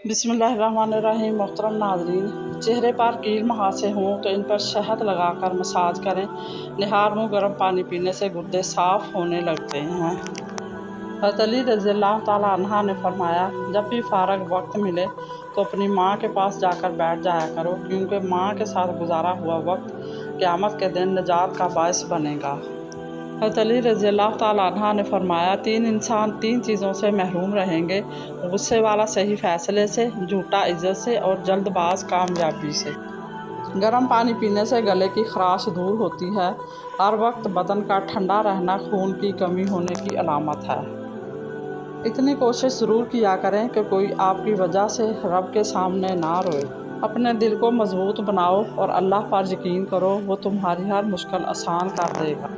बिस्मिल्लाहिर्रहमानिर्रहीम। मोहतरम नाज़रीन, चेहरे पर कील मुहासे हों तो इन पर शहद लगाकर मसाज करें। निहार मुँह गर्म पानी पीने से गुर्दे साफ़ होने लगते हैं। हज़रत अली रज़ियल्लाहु ताला अन्हा ने फरमाया, जब भी फ़ारग वक्त मिले तो अपनी माँ के पास जाकर बैठ जाया करो, क्योंकि माँ के साथ गुजारा हुआ वक्त क़यामत के दिन निजात का बायस बनेगा। हज़रत अली रज़ियल्लाहु ताला अन्हा ने फरमाया, तीन इंसान तीन चीज़ों से महरूम रहेंगे: गुस्से वाला सही फ़ैसले से, झूठा इज़्ज़त से और जल्दबाज कामयाबी से। गर्म पानी पीने से गले की खराश दूर होती है। हर वक्त बदन का ठंडा रहना खून की कमी होने की अलामत है। इतनी कोशिश ज़रूर किया करें कि कोई आपकी वजह से रब के सामने ना रोए। अपने दिल को मजबूत बनाओ और अल्लाह पर यकीन करो, वो तुम्हारी हर मुश्किल आसान कर देगा।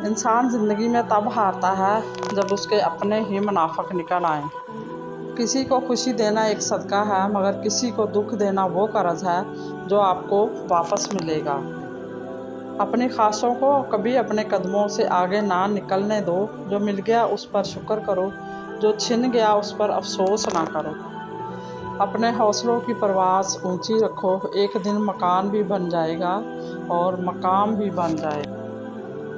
इंसान ज़िंदगी में तब हारता है जब उसके अपने ही मुनाफिक निकल आएं। किसी को खुशी देना एक सदका है, मगर किसी को दुख देना वो कर्ज है जो आपको वापस मिलेगा। अपनी ख्वाहिशों को कभी अपने कदमों से आगे ना निकलने दो। जो मिल गया उस पर शुक्र करो, जो छिन गया उस पर अफसोस ना करो। अपने हौसलों की परवाज़ ऊंची रखो, एक दिन मकान भी बन जाएगा और मकाम भी बन जाएगा।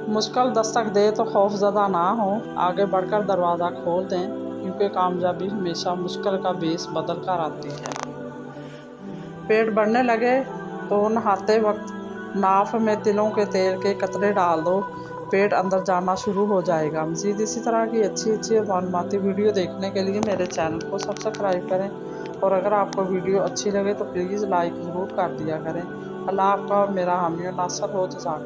मुश्किल दस्तक दे तो खौफज़दा ना हो, आगे बढ़कर दरवाज़ा खोल दें, क्योंकि कामयाबी हमेशा मुश्किल का बेस बदल कर आती है। पेट बढ़ने लगे तो नहाते वक्त नाफ में तिलों के तेल के कतरे डाल दो, पेट अंदर जाना शुरू हो जाएगा। मज़ीद इसी तरह की अच्छी और मालूमाती वीडियो देखने के लिए मेरे चैनल को सब्सक्राइब करें, और अगर आपको वीडियो अच्छी लगे तो प्लीज़ लाइक ज़रूर कर दिया करें। अल्लाह आपका और मेरा हामी और नासर हो। जज़ाक।